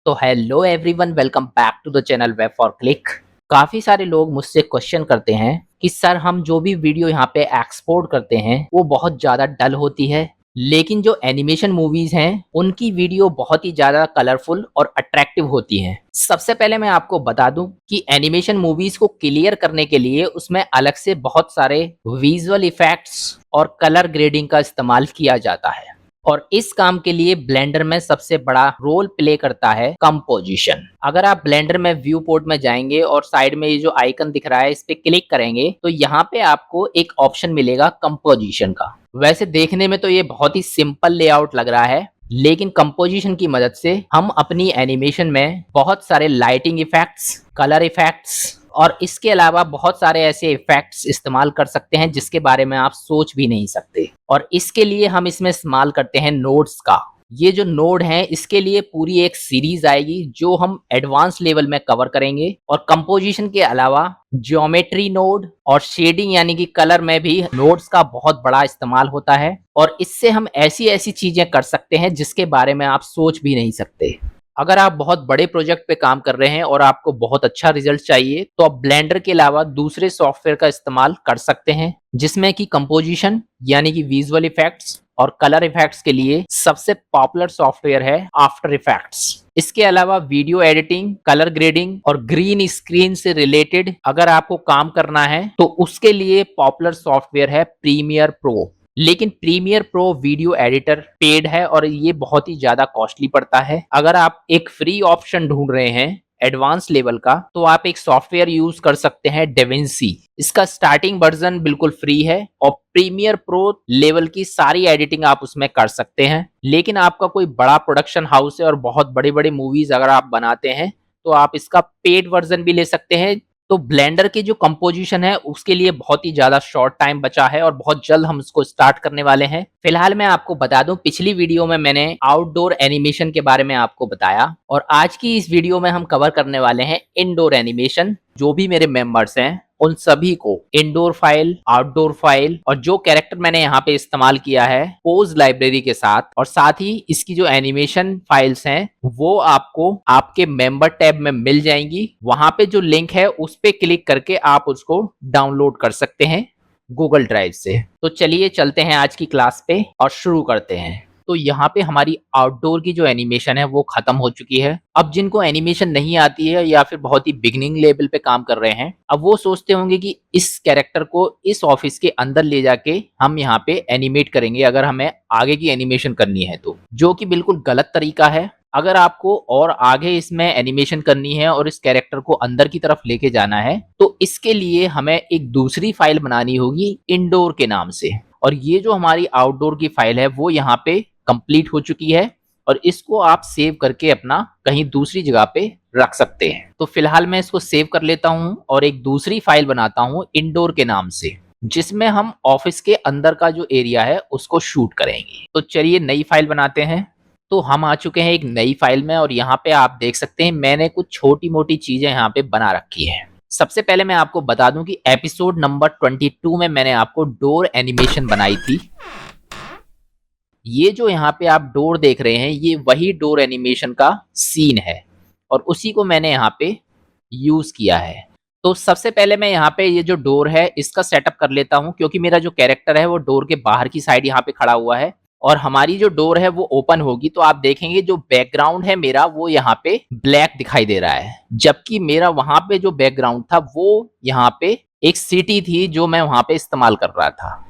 तो hello everyone, welcome back to the channel web for click. काफ़ी सारे लोग मुझसे क्वेश्चन करते हैं कि सर हम जो भी वीडियो यहाँ पे एक्सपोर्ट करते हैं वो बहुत ज़्यादा डल होती है, लेकिन जो एनिमेशन मूवीज़ हैं उनकी वीडियो बहुत ही ज़्यादा कलरफुल और अट्रैक्टिव होती हैं। सबसे पहले मैं आपको बता दूं कि एनिमेशन मूवीज़ को क्लियर करने के लिए उसमें अलग से बहुत सारे विजुअल इफ़ेक्ट्स और कलर ग्रेडिंग का इस्तेमाल किया जाता है। और इस काम के लिए ब्लेंडर में सबसे बड़ा रोल प्ले करता है कंपोजिशन। अगर आप ब्लेंडर में व्यू पोर्ट में जाएंगे और साइड में ये जो आइकन दिख रहा है इस पे क्लिक करेंगे तो यहाँ पे आपको एक ऑप्शन मिलेगा कंपोजिशन का। वैसे देखने में तो ये बहुत ही सिंपल लेआउट लग रहा है, लेकिन कंपोजिशन की मदद से हम अपनी एनिमेशन में बहुत सारे लाइटिंग इफेक्ट्स, कलर इफेक्ट्स और इसके अलावा बहुत सारे ऐसे इफेक्ट्स इस्तेमाल कर सकते हैं जिसके बारे में आप सोच भी नहीं सकते। और इसके लिए हम इसमें इस्तेमाल करते हैं नोड्स का। ये जो नोड है इसके लिए पूरी एक सीरीज आएगी जो हम एडवांस लेवल में कवर करेंगे। और कंपोजिशन के अलावा ज्योमेट्री नोड और शेडिंग यानी कि कलर में भी नोड्स का बहुत बड़ा इस्तेमाल होता है। और इससे हम ऐसी ऐसी चीजें कर सकते हैं जिसके बारे में आप सोच भी नहीं सकते। अगर आप बहुत बड़े प्रोजेक्ट पे काम कर रहे हैं और आपको बहुत अच्छा रिजल्ट चाहिए तो आप ब्लेंडर के अलावा दूसरे सॉफ्टवेयर का इस्तेमाल कर सकते हैं, जिसमें कि कंपोजिशन यानी कि विजुअल इफेक्ट्स और कलर इफेक्ट्स के लिए सबसे पॉपुलर सॉफ्टवेयर है आफ्टर इफेक्ट्स। इसके अलावा वीडियो एडिटिंग, कलर ग्रेडिंग और ग्रीन स्क्रीन से रिलेटेड अगर आपको काम करना है तो उसके लिए पॉपुलर सॉफ्टवेयर है प्रीमियर प्रो। लेकिन Premiere Pro video editor paid है और ये बहुत ही ज्यादा कॉस्टली पड़ता है। अगर आप एक फ्री ऑप्शन ढूंढ रहे हैं एडवांस लेवल का तो आप एक सॉफ्टवेयर यूज कर सकते हैं डेविंसी। इसका स्टार्टिंग वर्जन बिल्कुल फ्री है और प्रीमियर प्रो लेवल की सारी एडिटिंग आप उसमें कर सकते हैं। लेकिन आपका कोई बड़ा प्रोडक्शन हाउस है और बहुत बड़े बड़े मूवीज अगर आप बनाते हैं तो आप इसका पेड वर्जन भी ले सकते हैं। तो ब्लेंडर की जो कंपोजिशन है उसके लिए बहुत ही ज्यादा शॉर्ट टाइम बचा है और बहुत जल्द हम इसको स्टार्ट करने वाले हैं। फिलहाल मैं आपको बता दूं, पिछली वीडियो में मैंने आउटडोर एनिमेशन के बारे में आपको बताया और आज की इस वीडियो में हम कवर करने वाले हैं इनडोर एनिमेशन। जो भी मेरे मेंबर्स हैं उन सभी को इंडोर फाइल, आउटडोर फाइल और जो कैरेक्टर मैंने यहाँ पे इस्तेमाल किया है पोज लाइब्रेरी के साथ, और साथ ही इसकी जो एनिमेशन फाइल्स हैं वो आपको आपके मेंबर टैब में मिल जाएंगी। वहां पे जो लिंक है उस पे क्लिक करके आप उसको डाउनलोड कर सकते हैं गूगल ड्राइव से। तो चलिए चलते हैं आज की क्लास पे और शुरू करते हैं। तो यहाँ पे हमारी आउटडोर की जो एनिमेशन है वो खत्म हो चुकी है। अब जिनको एनिमेशन नहीं आती है या फिर बहुत ही बिगिनिंग लेवल पे काम कर रहे हैं, अब वो सोचते होंगे कि इस कैरेक्टर को इस ऑफिस के अंदर ले जाके हम यहाँ पे एनिमेट करेंगे अगर हमें आगे की एनिमेशन करनी है, तो जो कि बिल्कुल गलत तरीका है। अगर आपको और आगे इसमें एनिमेशन करनी है और इस कैरेक्टर को अंदर की तरफ लेके जाना है तो इसके लिए हमें एक दूसरी फाइल बनानी होगी इंडोर के नाम से। और ये जो हमारी आउटडोर की फाइल है वो यहाँ पे कंप्लीट हो चुकी है और इसको आप सेव करके अपना कहीं दूसरी जगह पे रख सकते हैं। तो फिलहाल मैं इसको सेव कर लेता हूं और एक दूसरी फाइल बनाता हूं इंडोर के नाम से, जिसमें हम ऑफिस के अंदर का जो एरिया है उसको शूट करेंगे। तो चलिए नई फाइल बनाते हैं। तो हम आ चुके हैं एक नई फाइल में और यहाँ पे आप देख सकते हैं मैंने कुछ छोटी मोटी चीजें यहाँ पे बना रखी है। सबसे पहले मैं आपको बता दूं कि एपिसोड नंबर 22 में मैंने आपको डोर एनिमेशन बनाई थी। ये जो यहाँ पे आप डोर देख रहे हैं ये वही डोर एनिमेशन का सीन है और उसी को मैंने यहाँ पे यूज किया है। तो सबसे पहले मैं यहाँ पे ये जो डोर है इसका सेटअप कर लेता हूँ, क्योंकि मेरा जो कैरेक्टर है वो डोर के बाहर की साइड यहाँ पे खड़ा हुआ है और हमारी जो डोर है वो ओपन होगी तो आप देखेंगे जो बैकग्राउंड है मेरा वो यहाँ पे ब्लैक दिखाई दे रहा है, जबकि मेरा वहां पे जो बैकग्राउंड था वो यहाँ पे एक सिटी थी जो मैं वहां पे इस्तेमाल कर रहा था।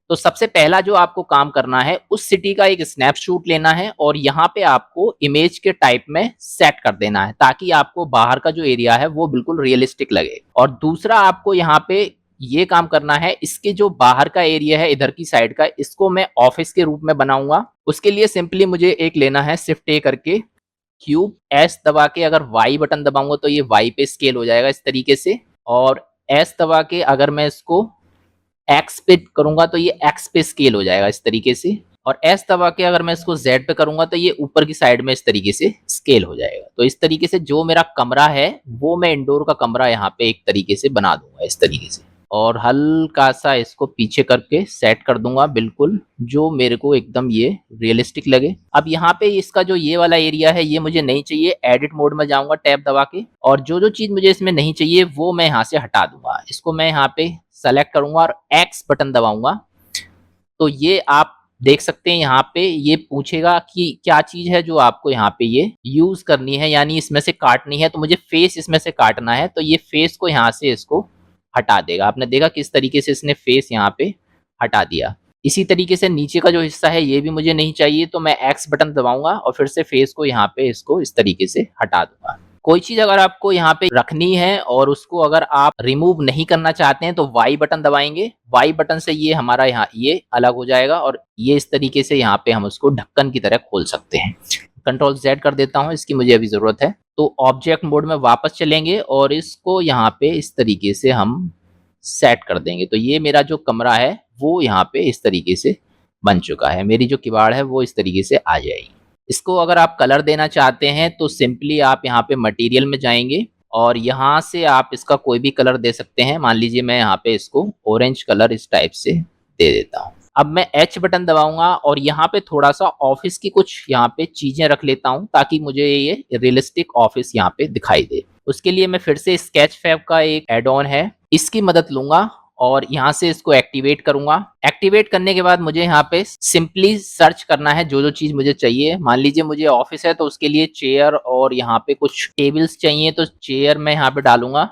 तो सबसे पहला जो आपको काम करना है उस सिटी का एक स्नैपशॉट लेना है और यहाँ पे आपको इमेज के टाइप में सेट कर देना है ताकि आपको बाहर का जो एरिया है वो बिल्कुल रियलिस्टिक लगे। और दूसरा आपको यहाँ पे ये काम करना है, इसके जो बाहर का एरिया है इधर की साइड का, इसको मैं ऑफिस के रूप में बनाऊंगा। उसके लिए सिंपली मुझे एक लेना है शिफ्ट ए करके क्यूब, एस दबा के अगर वाई बटन दबाऊंगा तो ये वाई पे स्केल हो जाएगा इस तरीके से, और एस दबा के अगर मैं इसको एक्स पे करूंगा तो ये एक्स पे स्केल हो जाएगा इस तरीके से, और एस दबा के अगर मैं इसको जेड पे करूंगा तो ये ऊपर की साइड में इस तरीके से स्केल हो जाएगा। तो इस तरीके से जो मेरा कमरा है वो मैं इंडोर का कमरा यहाँ पे एक तरीके से बना दूंगा इस तरीके से। और हल्का सा इसको पीछे करके सेट कर दूंगा, बिल्कुल जो मेरे को एकदम ये रियलिस्टिक लगे। अब यहाँ पे इसका जो ये वाला एरिया है ये मुझे नहीं चाहिए। एडिट मोड में जाऊंगा टैब दबा के, और जो जो चीज मुझे इसमें नहीं चाहिए वो मैं यहाँ से हटा दूंगा। इसको मैं यहाँ पे सेलेक्ट करूंगा और एक्स बटन दबाऊंगा। तो ये आप देख सकते हैं यहाँ पे ये पूछेगा कि क्या चीज है जो आपको यहाँ पे ये यूज करनी है, यानी इसमें से काटनी है। तो मुझे फेस इसमें से काटना है, तो ये फेस को यहाँ से इसको हटा देगा। आपने देखा किस तरीके से इसने फेस यहाँ पे हटा दिया। इसी तरीके से नीचे का जो हिस्सा है ये भी मुझे नहीं चाहिए, तो मैं एक्स बटन दबाऊंगा और फिर से फेस को यहाँ पे इसको इस तरीके से हटा दूंगा। कोई चीज अगर आपको यहाँ पे रखनी है और उसको अगर आप रिमूव नहीं करना चाहते हैं तो वाई बटन दबाएंगे। वाई बटन से ये हमारा यहाँ ये अलग हो जाएगा और ये इस तरीके से यहाँ पे हम उसको ढक्कन की तरह खोल सकते हैं। कंट्रोल Z कर देता हूँ, इसकी मुझे अभी जरूरत है। तो ऑब्जेक्ट मोड में वापस चलेंगे और इसको यहाँ पे इस तरीके से हम सेट कर देंगे। तो ये मेरा जो कमरा है वो यहाँ पे इस तरीके से बन चुका है। मेरी जो किवाड़ है वो इस तरीके से आ जाएगी। इसको अगर आप कलर देना चाहते हैं तो सिंपली आप यहाँ पे मटेरियल में जाएंगे और यहाँ से आप इसका कोई भी कलर दे सकते हैं। मान लीजिए मैं यहाँ पे इसको ऑरेंज कलर इस टाइप से दे देता हूँ। अब मैं H बटन दबाऊंगा और यहाँ पे थोड़ा सा ऑफिस की कुछ यहाँ पे चीजें रख लेता हूँ ताकि मुझे ये रियलिस्टिक ऑफिस यहाँ पे दिखाई दे। उसके लिए मैं फिर से स्केच फैब का एक एड ऑन है, इसकी मदद लूंगा और यहाँ से इसको एक्टिवेट करूंगा। एक्टिवेट करने के बाद मुझे यहाँ पे सिंपली सर्च करना है जो जो चीज मुझे चाहिए। मान लीजिए मुझे ऑफिस है तो उसके लिए चेयर और यहाँ पे कुछ टेबल्स चाहिए, तो चेयर मैं यहाँ पे डालूंगा।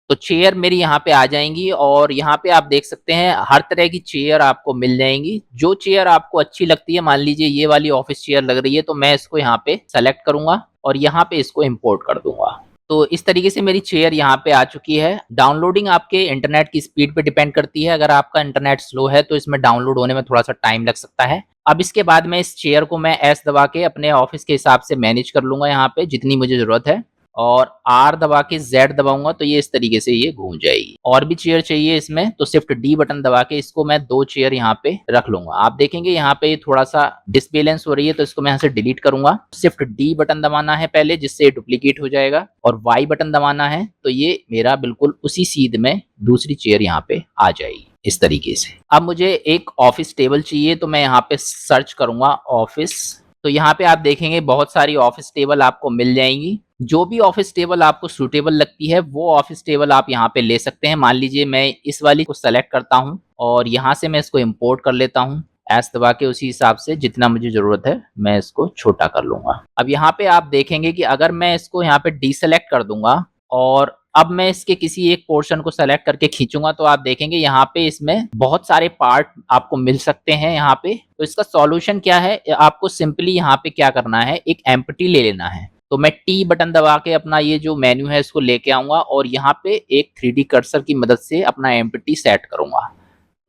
तो चेयर मेरी यहाँ पे आ जाएंगी और यहाँ पे आप देख सकते हैं हर तरह की चेयर आपको मिल जाएंगी। जो चेयर आपको अच्छी लगती है, मान लीजिए ये वाली ऑफिस चेयर लग रही है, तो मैं इसको यहाँ पे सेलेक्ट करूंगा और यहाँ पे इसको इंपोर्ट कर दूंगा। तो इस तरीके से मेरी चेयर यहाँ पे आ चुकी है। डाउनलोडिंग आपके इंटरनेट की स्पीड पे डिपेंड करती है। अगर आपका इंटरनेट स्लो है तो इसमें डाउनलोड होने में थोड़ा सा टाइम लग सकता है। अब इसके बाद में इस चेयर को मैं एस दबा के अपने ऑफिस के हिसाब से मैनेज कर लूंगा यहाँ पे जितनी मुझे जरूरत है, और आर दबा के जेड दबाऊंगा तो ये इस तरीके से ये घूम जाएगी। और भी चेयर चाहिए इसमें तो शिफ्ट डी बटन दबा के इसको मैं 2 चेयर यहाँ पे रख लूंगा। आप देखेंगे यहाँ पे थोड़ा सा डिसबैलेंस हो रही है तो इसको मैं यहाँ से डिलीट करूंगा। शिफ्ट डी बटन दबाना है पहले, जिससे डुप्लीकेट हो जाएगा, और वाई बटन दबाना है तो ये मेरा बिल्कुल उसी सीध में दूसरी चेयर यहाँ पे आ जाएगी इस तरीके से। अब मुझे एक ऑफिस टेबल चाहिए तो मैं यहाँ पे सर्च करूंगा ऑफिस। तो यहाँ पे आप देखेंगे बहुत सारी ऑफिस टेबल आपको मिल जाएंगी। जो भी ऑफिस टेबल आपको सूटेबल लगती है वो ऑफिस टेबल आप यहाँ पे ले सकते हैं। मान लीजिए मैं इस वाली को सेलेक्ट करता हूँ और यहाँ से मैं इसको इंपोर्ट कर लेता हूँ एस दबा के। उसी हिसाब से जितना मुझे जरूरत है मैं इसको छोटा कर लूंगा। अब यहाँ पे आप देखेंगे कि अगर मैं इसको यहाँ पे डीसेलेक्ट कर दूंगा और अब मैं इसके किसी एक पोर्शन को सेलेक्ट करके खींचूंगा तो आप देखेंगे यहाँ पे इसमें बहुत सारे पार्ट आपको मिल सकते हैं यहाँ पे। तो इसका सॉल्यूशन क्या है, आपको सिंपली यहाँ पे क्या करना है, एक एम्प्टी ले लेना है। तो मैं टी बटन दबा के अपना ये जो मेन्यू है इसको लेके आऊंगा और यहाँ पे एक 3D कर्सर की मदद से अपना एम्प्टी सेट करूंगा।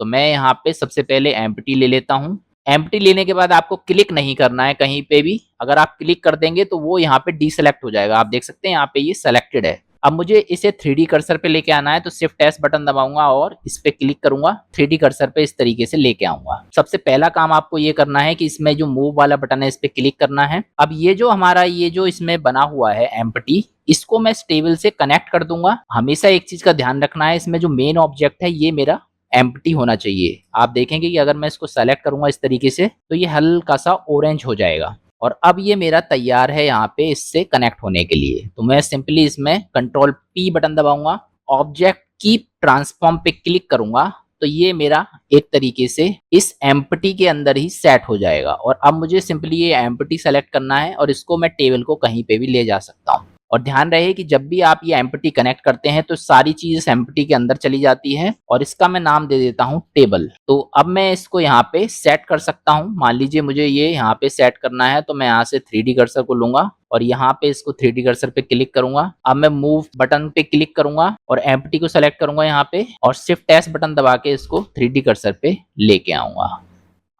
तो मैं यहाँ पे सबसे पहले एम्प्टी ले लेता हूँ। एम्प्टी लेने के बाद आपको क्लिक नहीं करना है कहीं पे भी। अगर आप क्लिक कर देंगे तो वो यहाँ पे डीसेलेक्ट हो जाएगा। आप देख सकते हैं यहाँ पे ये सेलेक्टेड है। अब मुझे इसे 3D कर्सर पे लेके आना है तो शिफ्ट एस बटन दबाऊंगा और इस पे क्लिक करूंगा। 3D कर्सर पे इस तरीके से लेके आऊंगा। सबसे पहला काम आपको ये करना है कि इसमें जो मूव वाला बटन है इस पे क्लिक करना है। अब ये जो हमारा ये जो इसमें बना हुआ है एम्प्टी, इसको मैं इस टेबल से कनेक्ट कर दूंगा। हमेशा एक चीज का ध्यान रखना है, इसमें जो मेन ऑब्जेक्ट है ये मेरा एम्प्टी होना चाहिए। आप देखेंगे कि अगर मैं इसको सेलेक्ट करूंगा इस तरीके से तो ये हल्का सा ऑरेंज हो जाएगा और अब ये मेरा तैयार है यहाँ पे इससे कनेक्ट होने के लिए। तो मैं सिंपली इसमें कंट्रोल पी बटन दबाऊंगा, ऑब्जेक्ट की ट्रांसफॉर्म पे क्लिक करूंगा तो ये मेरा एक तरीके से इस एम्प्टी के अंदर ही सेट हो जाएगा। और अब मुझे सिंपली ये एम्प्टी सेलेक्ट करना है और इसको मैं टेबल को कहीं पे भी ले जा सकता हूँ। और ध्यान रहे कि जब भी आप ये एम्प्टी कनेक्ट करते हैं तो सारी चीज इस एम्प्टी के अंदर चली जाती है। और इसका मैं नाम दे देता हूँ टेबल। तो अब मैं इसको यहाँ पे सेट कर सकता हूँ। मान लीजिए मुझे ये यहाँ पे सेट करना है तो मैं यहाँ से 3D कर्सर को लूंगा और यहाँ पे इसको 3D कर्सर पे क्लिक करूंगा। अब मैं मूव बटन पे क्लिक करूंगा और एम्प्टी को सेलेक्ट करूंगा यहाँ पे और शिफ्ट एस बटन दबा के इसको 3D कर्सर पे लेके आऊंगा।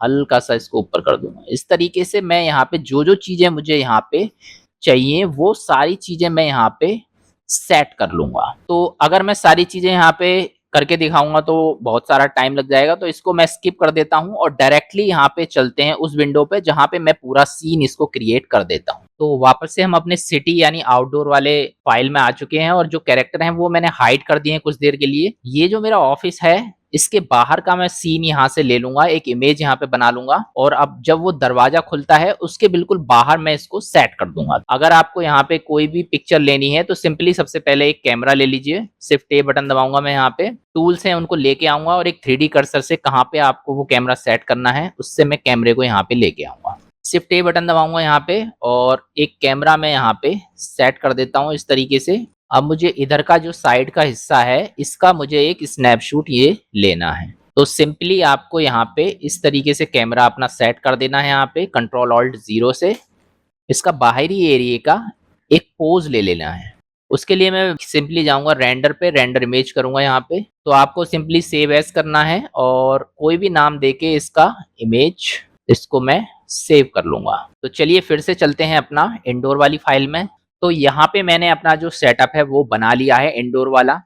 हल्का सा इसको ऊपर कर दूंगा। इस तरीके से मैं यहाँ पे जो जो चीजें मुझे यहाँ पे चाहिए वो सारी चीजें मैं यहाँ पे सेट कर लूंगा। तो अगर मैं सारी चीजें यहाँ पे करके दिखाऊंगा तो बहुत सारा टाइम लग जाएगा, तो इसको मैं स्किप कर देता हूँ और डायरेक्टली यहाँ पे चलते हैं उस विंडो पे जहाँ पे मैं पूरा सीन इसको क्रिएट कर देता हूँ। तो वापस से हम अपने सिटी यानी आउटडोर वाले फाइल में आ चुके हैं और जो कैरेक्टर हैं वो मैंने हाइड कर दिए हैं कुछ देर के लिए। ये जो मेरा ऑफिस है इसके बाहर का मैं सीन यहाँ से ले लूंगा, एक इमेज यहाँ पे बना लूंगा और अब जब वो दरवाजा खुलता है उसके बिल्कुल बाहर मैं इसको सेट कर दूंगा। अगर आपको यहाँ पे कोई भी पिक्चर लेनी है तो सिंपली सबसे पहले एक कैमरा ले लीजिए, शिफ्ट ए बटन दबाऊंगा मैं, यहाँ पे टूल्स हैं उनको लेके आऊंगा और एक 3D कर्सर से कहाँ पे आपको वो कैमरा सेट करना है उससे मैं कैमरे को यहाँ पे लेके आऊंगा। शिफ्ट ए बटन दबाऊंगा यहाँ पे और एक कैमरा मैं यहाँ पे सेट कर देता हूँ इस तरीके से। अब मुझे इधर का जो साइड का हिस्सा है इसका मुझे एक स्नैपशॉट ये लेना है। तो सिंपली आपको यहाँ पे इस तरीके से कैमरा अपना सेट कर देना है, यहाँ पे कंट्रोल ऑल्ट 0 से इसका बाहरी एरिया का एक पोज ले लेना है। उसके लिए मैं सिंपली जाऊंगा रेंडर पे, रेंडर इमेज करूंगा यहाँ पे। तो आपको सिंपली सेव एज करना है और कोई भी नाम देके इसका इमेज इसको मैं सेव कर लूंगा। तो चलिए फिर से चलते हैं अपना इंडोर वाली फाइल में। तो यहाँ पे मैंने अपना जो सेटअप है वो बना लिया है इंडोर वाला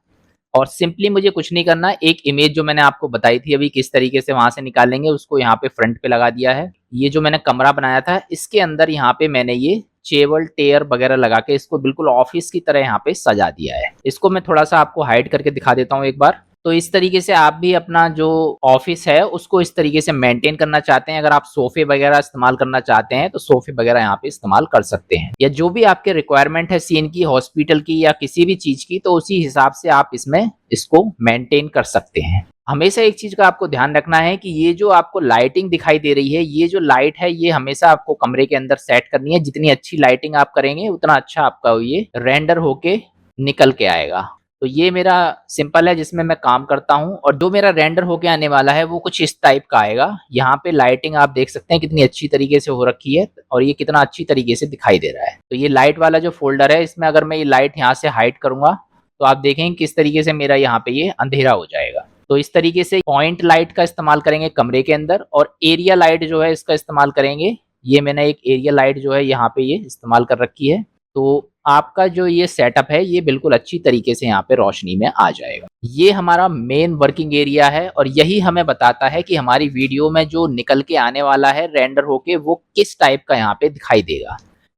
और सिंपली मुझे कुछ नहीं करना, एक इमेज जो मैंने आपको बताई थी अभी किस तरीके से वहां से निकालेंगे उसको यहाँ पे फ्रंट पे लगा दिया है। ये जो मैंने कमरा बनाया था इसके अंदर यहाँ पे मैंने ये टेबल टेयर वगैरह लगा के इसको बिल्कुल ऑफिस की तरह यहाँ पे सजा दिया है। इसको मैं थोड़ा सा आपको हाइड करके दिखा देता हूँ एक बार। तो इस तरीके से आप भी अपना जो ऑफिस है उसको इस तरीके से मेंटेन करना चाहते हैं, अगर आप सोफे वगैरह इस्तेमाल करना चाहते हैं तो सोफे वगैरह यहाँ पे इस्तेमाल कर सकते हैं, या जो भी आपके रिक्वायरमेंट है सीन की, हॉस्पिटल की या किसी भी चीज की, तो उसी हिसाब से आप इसमें इसको मेंटेन कर सकते हैं। हमेशा एक चीज का आपको ध्यान रखना है कि ये जो आपको लाइटिंग दिखाई दे रही है, ये जो लाइट है ये हमेशा आपको कमरे के अंदर सेट करनी है। जितनी अच्छी लाइटिंग आप करेंगे उतना अच्छा आपका ये रेंडर होके निकल के आएगा। तो ये मेरा सिंपल है जिसमें मैं काम करता हूँ और जो मेरा रेंडर होके आने वाला है वो कुछ इस टाइप का आएगा। यहाँ पे लाइटिंग आप देख सकते हैं कितनी अच्छी तरीके से हो रखी है और ये कितना अच्छी तरीके से दिखाई दे रहा है। तो ये लाइट वाला जो फोल्डर है इसमें अगर मैं ये लाइट यहाँ से हाइड करूंगा तो आप देखेंगे किस तरीके से मेरा यहाँ पे ये अंधेरा हो जाएगा। तो इस तरीके से पॉइंट लाइट का इस्तेमाल करेंगे कमरे के अंदर और एरिया लाइट जो है इसका इस्तेमाल करेंगे। ये मैंने एक एरिया लाइट जो है यहाँ पे ये इस्तेमाल कर रखी है। तो आपका जो ये सेटअप है ये बिल्कुल अच्छी तरीके से यहाँ पे रोशनी में आ जाएगा। ये हमारा मेन वर्किंग एरिया है और यही हमें बताता है कि हमारी वीडियो में जो निकल के आने वाला है रेंडर होके वो किस टाइप का यहाँ पे दिखाई देगा।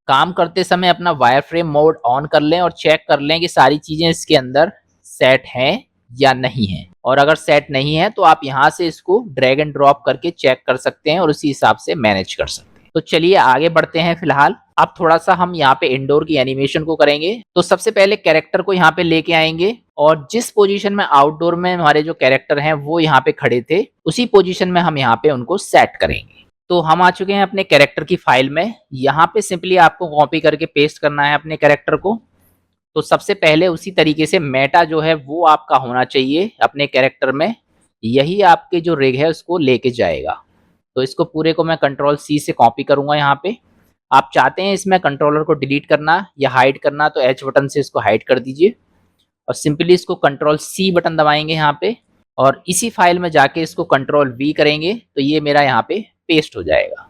काम करते समय अपना वायर फ्रेम मोड ऑन कर लें और चेक कर लें कि सारी चीजें इसके अंदर सेट हैं या नहीं है, और अगर सेट नहीं है तो आप यहाँ से इसको ड्रैग एंड ड्रॉप करके चेक कर सकते हैं और उसी हिसाब से मैनेज कर सकते हैं। तो चलिए आगे बढ़ते हैं। फिलहाल अब थोड़ा सा हम यहाँ पे इंडोर की एनिमेशन को करेंगे। तो सबसे पहले कैरेक्टर को यहाँ पे लेके आएंगे और जिस पोजीशन में आउटडोर में हमारे जो कैरेक्टर हैं वो यहाँ पे खड़े थे उसी पोजीशन में हम यहाँ पे उनको सेट करेंगे। तो हम आ चुके हैं अपने कैरेक्टर की फाइल में। यहाँ पे सिंपली आपको कॉपी करके पेस्ट करना है अपने कैरेक्टर को। तो सबसे पहले उसी तरीके से मेटा जो है वो आपका होना चाहिए अपने कैरेक्टर में, यही आपके जो रिग है उसको लेके जाएगा। तो इसको पूरे को मैं कंट्रोल C से कॉपी करूंगा यहाँ पे। आप चाहते हैं इसमें कंट्रोलर को डिलीट करना या हाइड करना तो H बटन से इसको हाइड कर दीजिए और सिंपली इसको कंट्रोल C बटन दबाएंगे यहाँ पे और इसी फाइल में जाके इसको कंट्रोल V करेंगे तो ये मेरा यहाँ पे पेस्ट हो जाएगा।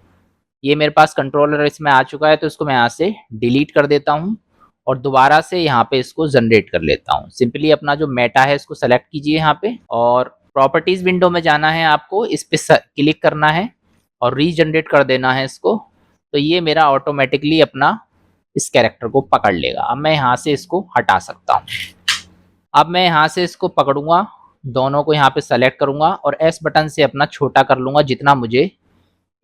ये मेरे पास कंट्रोलर इसमें आ चुका है तो इसको मैं यहाँ से डिलीट कर देता हूँ और दोबारा से यहाँ पे इसको जनरेट कर लेता हूँ। सिंपली अपना जो मेटा है इसको सेलेक्ट कीजिए यहाँ पे और प्रॉपर्टीज विंडो में जाना है आपको, इस पे क्लिक करना है और रीजनरेट कर देना है इसको। तो ये मेरा ऑटोमेटिकली अपना इस कैरेक्टर को पकड़ लेगा। अब मैं यहाँ से इसको हटा सकता हूँ। अब मैं यहाँ से इसको पकड़ूंगा, दोनों को यहाँ पे सेलेक्ट करूंगा और S बटन से अपना छोटा कर लूंगा जितना मुझे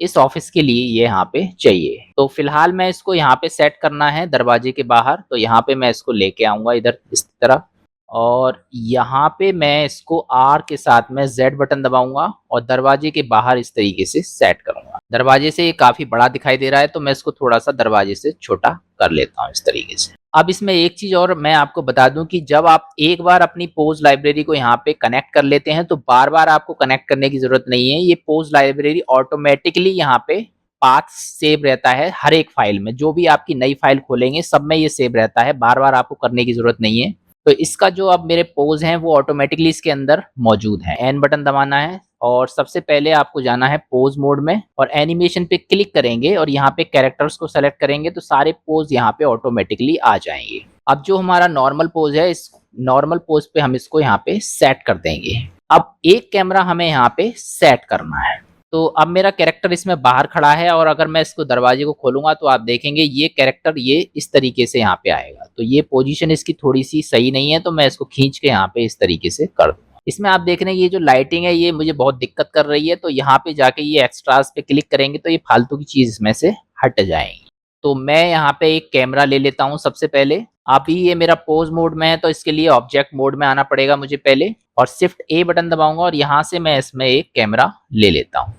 इस ऑफिस के लिए ये यहाँ पे चाहिए। तो फिलहाल मैं इसको यहाँ पे सेट करना है दरवाजे के बाहर। तो यहाँ पे मैं इसको लेके आऊंगा इधर इस तरह और यहाँ पे मैं इसको R के साथ में Z बटन दबाऊंगा और दरवाजे के बाहर इस तरीके से सेट करूंगा। दरवाजे से ये काफी बड़ा दिखाई दे रहा है तो मैं इसको थोड़ा सा दरवाजे से छोटा कर लेता हूँ इस तरीके से। अब इसमें एक चीज और मैं आपको बता दूं कि जब आप एक बार अपनी पोज लाइब्रेरी को यहाँ पे कनेक्ट कर लेते हैं तो बार बार आपको कनेक्ट करने की जरूरत नहीं है। ये पोज लाइब्रेरी ऑटोमेटिकली यहाँ पे पाथ सेव रहता है हर एक फाइल में। जो भी आपकी नई फाइल खोलेंगे सब में ये सेव रहता है, बार बार आपको करने की जरूरत नहीं है। तो इसका जो अब मेरे पोज हैं वो ऑटोमेटिकली इसके अंदर मौजूद है। N बटन दबाना है और सबसे पहले आपको जाना है पोज मोड में और एनिमेशन पे क्लिक करेंगे और यहाँ पे कैरेक्टर्स को सेलेक्ट करेंगे तो सारे पोज यहाँ पे ऑटोमेटिकली आ जाएंगे। अब जो हमारा नॉर्मल पोज है इस नॉर्मल पोज पे हम इसको यहाँ पे सेट कर देंगे। अब एक कैमरा हमें यहाँ पे सेट करना है तो अब मेरा कैरेक्टर इसमें बाहर खड़ा है और अगर मैं इसको दरवाजे को खोलूंगा तो आप देखेंगे ये कैरेक्टर ये इस तरीके से यहाँ पे आएगा। तो ये पोजीशन इसकी थोड़ी सी सही नहीं है, तो मैं इसको खींच के यहाँ पे इस तरीके से कर दूंगा। इसमें आप देख रहे हैं ये जो लाइटिंग है ये मुझे बहुत दिक्कत कर रही है, तो यहाँ पे जाके ये एक्स्ट्रास पे क्लिक करेंगे तो ये फालतू की चीज इसमें से हट जाएंगी। तो मैं यहाँ पे एक कैमरा ले लेता हूँ सबसे पहले। अभी ये मेरा पोज मोड में है तो इसके लिए ऑब्जेक्ट मोड में आना पड़ेगा मुझे पहले, और शिफ्ट ए बटन दबाऊंगा और यहाँ से मैं इसमें एक कैमरा ले लेता हूँ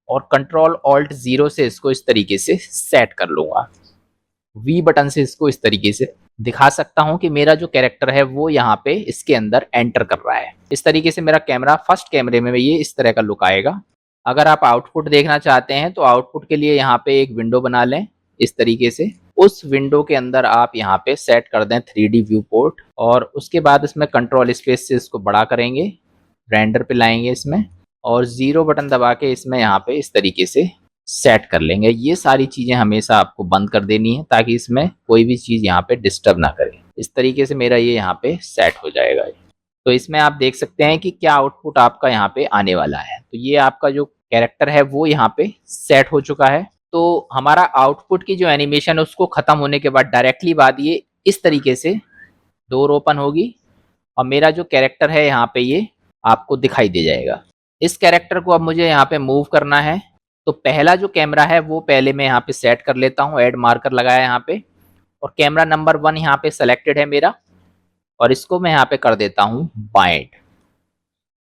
और कंट्रोल ऑल्ट 0 से इसको इस तरीके से सेट कर लूंगा। वी बटन से इसको इस तरीके से दिखा सकता हूं कि मेरा जो कैरेक्टर है वो यहाँ पे इसके अंदर एंटर कर रहा है। इस तरीके से मेरा कैमरा फर्स्ट कैमरे में ये इस तरह का लुक आएगा। अगर आप आउटपुट देखना चाहते हैं तो आउटपुट के लिए यहाँ पे एक विंडो बना लें इस तरीके से। उस विंडो के अंदर आप यहाँ पे सेट कर दें 3D व्यू पोर्ट, और उसके बाद इसमें कंट्रोल स्पेस से इसको बड़ा करेंगे, रेंडर पे लाएंगे इसमें, और 0 बटन दबा के इसमें यहाँ पे इस तरीके से सेट कर लेंगे। ये सारी चीज़ें हमेशा आपको बंद कर देनी है ताकि इसमें कोई भी चीज़ यहाँ पे डिस्टर्ब ना करे। इस तरीके से मेरा ये यहाँ पे सेट हो जाएगा। तो इसमें आप देख सकते हैं कि क्या आउटपुट आपका यहाँ पे आने वाला है। तो ये आपका जो कैरेक्टर है वो यहाँ पे सेट हो चुका है। तो हमारा आउटपुट की जो एनिमेशन है उसको ख़त्म होने के बाद डायरेक्टली बाद ये इस तरीके से डोर ओपन होगी और मेरा जो कैरेक्टर है यहाँ पे ये आपको दिखाई दे जाएगा। इस कैरेक्टर को अब मुझे यहाँ पे मूव करना है। तो पहला जो कैमरा है वो पहले मैं यहाँ पे सेट कर लेता हूँ, ऐड मार्कर लगाया यहाँ पे, और कैमरा नंबर 1 यहाँ पे सेलेक्टेड है मेरा, और इसको मैं यहाँ पे कर देता हूँ बाइंड।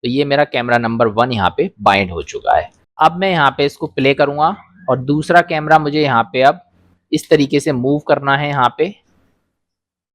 तो ये मेरा कैमरा नंबर 1 यहाँ पे बाइंड हो चुका है। अब मैं यहाँ पे इसको प्ले करूँगा और दूसरा कैमरा मुझे यहाँ पे अब इस तरीके से मूव करना है यहाँ पे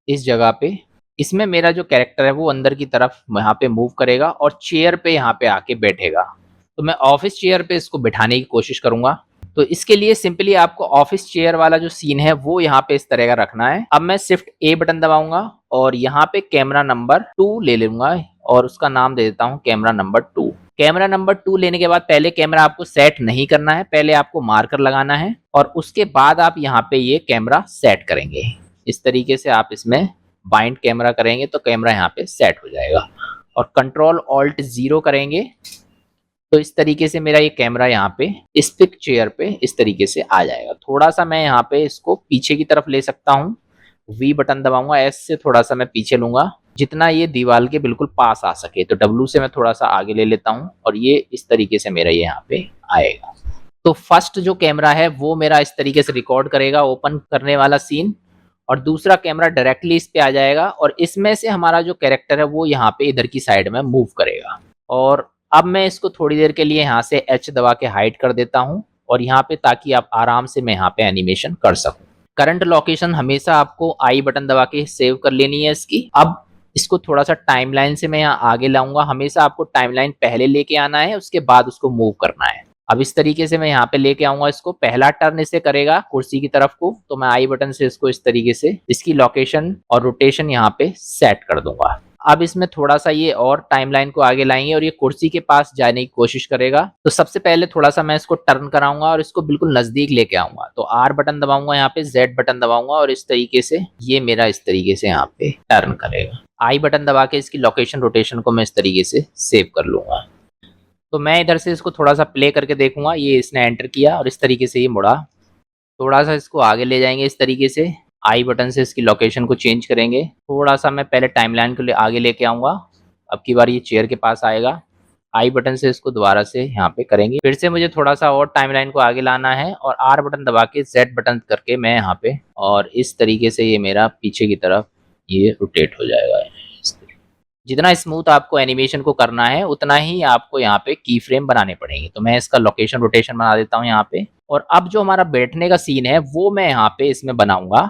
इस जगह पे। इसमें मेरा जो कैरेक्टर है वो अंदर की तरफ यहाँ पे मूव करेगा और चेयर पे यहाँ पे आके बैठेगा। तो मैं ऑफिस चेयर पे इसको बिठाने की कोशिश करूंगा। तो इसके लिए सिंपली आपको ऑफिस चेयर वाला जो सीन है वो यहाँ पे इस तरह का रखना है। अब मैं शिफ्ट ए बटन दबाऊंगा और यहाँ पे कैमरा नंबर 2 ले लूंगा और उसका नाम दे देता हूँ कैमरा नंबर 2। कैमरा नंबर 2 लेने के बाद पहले कैमरा आपको सेट नहीं करना है, पहले आपको मार्कर लगाना है और उसके बाद आप यहाँ पे ये कैमरा सेट करेंगे। इस तरीके से आप इसमें बाइंड कैमरा करेंगे तो कैमरा यहाँ पे सेट हो जाएगा, और कंट्रोल ऑल्ट 0 करेंगे तो इस तरीके से मेरा ये कैमरा यहाँ पे इस पिक चेयर पे इस तरीके से आ जाएगा। थोड़ा सा मैं यहाँ पे इसको पीछे की तरफ ले सकता हूँ, वी बटन दबाऊंगा, एस से थोड़ा सा मैं पीछे लूंगा जितना ये दीवार के बिल्कुल पास आ सके। तो डब्ल्यू से मैं थोड़ा सा आगे ले लेता हूँ और ये इस तरीके से मेरा ये यहाँ पे आएगा। तो फर्स्ट जो कैमरा है वो मेरा इस तरीके से रिकॉर्ड करेगा ओपन करने वाला सीन, और दूसरा कैमरा डायरेक्टली इस पे आ जाएगा और इसमें से हमारा जो कैरेक्टर है वो यहाँ पे इधर की साइड में मूव करेगा। और अब मैं इसको थोड़ी देर के लिए यहाँ से एच दबा के हाइड कर देता हूँ और यहाँ पे ताकि आप आराम से मैं यहाँ पे एनिमेशन कर सकूँ। करंट लोकेशन हमेशा आपको आई बटन दबा के सेव कर लेनी है इसकी। अब इसको थोड़ा सा टाइमलाइन से मैं यहाँ आगे लाऊंगा। हमेशा आपको टाइमलाइन पहले लेके आना है, उसके बाद उसको मूव करना है। अब इस तरीके से मैं यहाँ पे लेके आऊंगा इसको। पहला टर्न इसे करेगा कुर्सी की तरफ को, तो मैं आई बटन से इसको इस तरीके से इसकी लोकेशन और रोटेशन यहाँ पे सेट कर दूंगा। अब इसमें थोड़ा सा ये और टाइमलाइन को आगे लाएंगे और ये कुर्सी के पास जाने की कोशिश करेगा। तो सबसे पहले थोड़ा सा मैं इसको टर्न कराऊंगा और इसको बिल्कुल नजदीक लेके आऊंगा। तो आर बटन दबाऊंगा, यहाँ पे जेड बटन दबाऊंगा और इस तरीके से ये मेरा इस तरीके से यहाँ पे टर्न करेगा। आई बटन दबा के इसकी लोकेशन रोटेशन को मैं इस तरीके से सेव कर लूंगा। तो मैं इधर से इसको थोड़ा सा प्ले करके देखूंगा। ये इसने एंटर किया और इस तरीके से ये मुड़ा। थोड़ा सा इसको आगे ले जाएंगे इस तरीके से, आई बटन से इसकी लोकेशन को चेंज करेंगे। थोड़ा सा मैं पहले टाइमलाइन को आगे लेके आऊँगा। अब की बार ये चेयर के पास आएगा। आई बटन से इसको दोबारा से यहाँ पे करेंगे। फिर से मुझे थोड़ा सा और टाइमलाइन को आगे लाना है और आर बटन दबा के जेड बटन करके मैं यहाँ पे, और इस तरीके से ये मेरा पीछे की तरफ ये रोटेट हो जाएगा। जितना स्मूथ आपको एनिमेशन को करना है उतना ही आपको यहाँ पे की फ्रेम बनाने पड़ेंगे। तो मैं इसका लोकेशन रोटेशन बना देता हूँ यहाँ पे। और अब जो हमारा बैठने का सीन है वो मैं यहाँ पे इसमें बनाऊंगा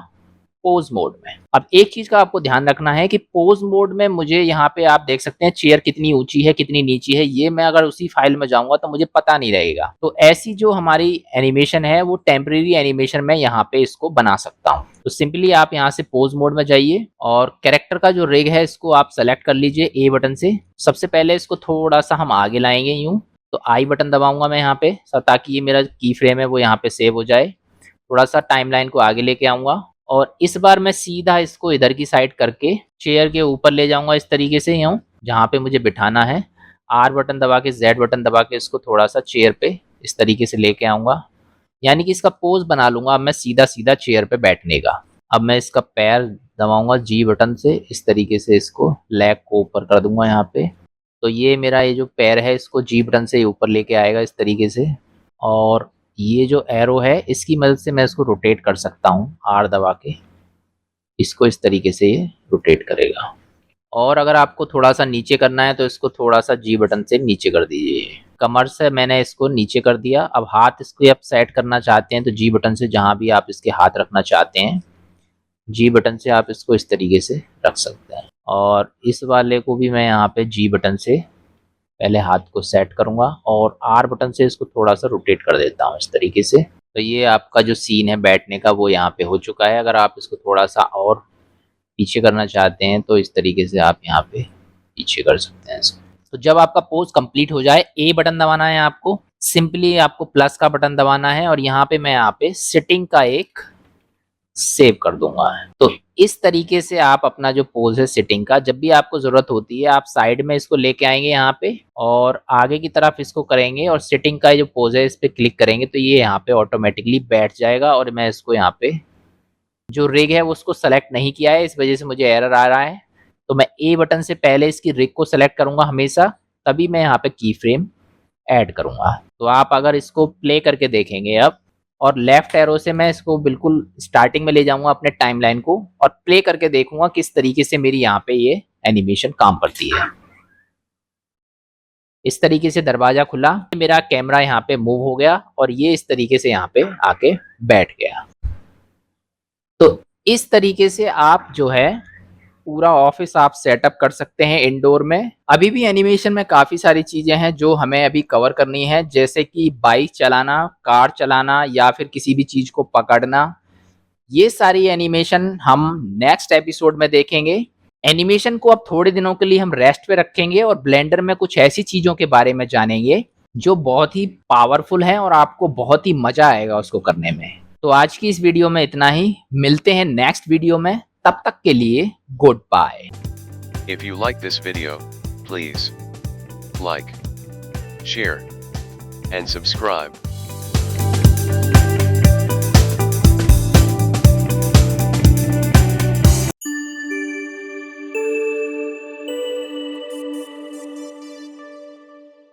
पोज मोड में। अब एक चीज का आपको ध्यान रखना है कि पोज मोड में मुझे यहाँ पे आप देख सकते हैं चेयर कितनी ऊंची है कितनी नीची है, ये मैं अगर उसी फाइल में जाऊंगा तो मुझे पता नहीं रहेगा। तो ऐसी जो हमारी एनिमेशन है वो टेम्परेरी एनिमेशन में यहाँ पे इसको बना सकता हूँ। तो सिंपली आप यहाँ से पोज मोड में जाइए और कैरेक्टर का जो रिग है इसको आप सेलेक्ट कर लीजिए ए बटन से। सबसे पहले इसको थोड़ा सा हम आगे लाएंगे यूं, तो आई बटन दबाऊंगा मैं यहाँ पे ताकि ये मेरा की फ्रेम है वो यहाँ पे सेव हो जाए। थोड़ा सा टाइमलाइन को आगे लेके आऊंगा और इस बार मैं सीधा इसको इधर की साइड करके चेयर के ऊपर ले जाऊंगा इस तरीके से यूं जहाँ पे मुझे बिठाना है। आर बटन दबा के जेड बटन दबा के इसको थोड़ा सा चेयर पे इस तरीके से लेके आऊँगा, यानी कि इसका पोज़ बना लूँगा अब मैं सीधा-सीधा चेयर पे बैठने का। अब मैं इसका पैर दबाऊँगा जी बटन से, इस तरीके से इसको लेग को ऊपर कर दूँगा यहाँ पे। तो ये मेरा ये जो पैर है इसको जी बटन से ऊपर लेके आएगा इस तरीके से, और ये जो एरो है इसकी मदद से मैं इसको रोटेट कर सकता हूँ आर दबा के। इसको इस तरीके से ये रोटेट करेगा। और अगर आपको थोड़ा-सा नीचे करना है तो इसको थोड़ा-सा जी बटन से नीचे कर दीजिए। कमर से मैंने इसको नीचे कर दिया। अब हाथ इसको आप सेट करना चाहते हैं तो जी बटन से जहाँ भी आप इसके हाथ रखना चाहते हैं, जी बटन से आप इसको इस तरीके से रख सकते हैं। और इस वाले को भी मैं यहाँ पे जी बटन से पहले हाथ को सेट करूँगा और आर बटन से इसको थोड़ा-सा रोटेट कर देता हूँ इस तरीके से। तो ये आपका जो सीन है बैठने का वो यहाँ पे हो चुका है। अगर आप इसको थोड़ा-सा और पीछे करना चाहते हैं तो इस तरीके से आप यहाँ पे पीछे कर सकते हैं इसको। तो जब आपका पोज कंप्लीट हो जाए, ए बटन दबाना है आपको, सिंपली आपको प्लस का बटन दबाना है और यहाँ पे मैं यहाँ पे सिटिंग का एक सेव कर दूंगा। तो इस तरीके से आप अपना जो पोज है सिटिंग का, जब भी आपको जरूरत होती है आप साइड में इसको लेके आएंगे यहाँ पे और आगे की तरफ इसको करेंगे और सिटिंग का जो पोज है इस पे क्लिक करेंगे तो ये यहाँ पे ऑटोमेटिकली बैठ जाएगा। और मैं इसको यहाँ पे जो रिग है उसको सेलेक्ट नहीं किया है, इस वजह से मुझे एरर आ रहा है। तो मैं ए बटन से पहले इसकी रिग को सेलेक्ट करूंगा हमेशा, तभी मैं यहाँ पे की फ्रेम ऐड करूंगा। तो आप अगर इसको प्ले करके देखेंगे अब, और लेफ्ट एरो से मैं इसको बिल्कुल स्टार्टिंग में ले जाऊंगा अपने टाइमलाइन को और प्ले करके देखूंगा किस तरीके से मेरी यहाँ पे ये एनिमेशन काम करती है। इस तरीके से दरवाजा खुला, मेरा कैमरा यहाँ पे मूव हो गया और ये इस तरीके से यहाँ पे आके बैठ गया। तो इस तरीके से आप जो है पूरा ऑफिस आप सेटअप कर सकते हैं इंडोर में। अभी भी एनिमेशन में काफ़ी सारी चीज़ें हैं जो हमें अभी कवर करनी है, जैसे कि बाइक चलाना, कार चलाना या फिर किसी भी चीज़ को पकड़ना। ये सारी एनिमेशन हम नेक्स्ट एपिसोड में देखेंगे। एनिमेशन को अब थोड़े दिनों के लिए हम रेस्ट पे रखेंगे और ब्लेंडर में कुछ ऐसी चीज़ों के बारे में जानेंगे जो बहुत ही पावरफुल हैं और आपको बहुत ही मज़ा आएगा उसको करने में। तो आज की इस वीडियो में इतना ही, मिलते हैं नेक्स्ट वीडियो में, तब तक के लिए goodbye. If you like this video, please like, share, and subscribe.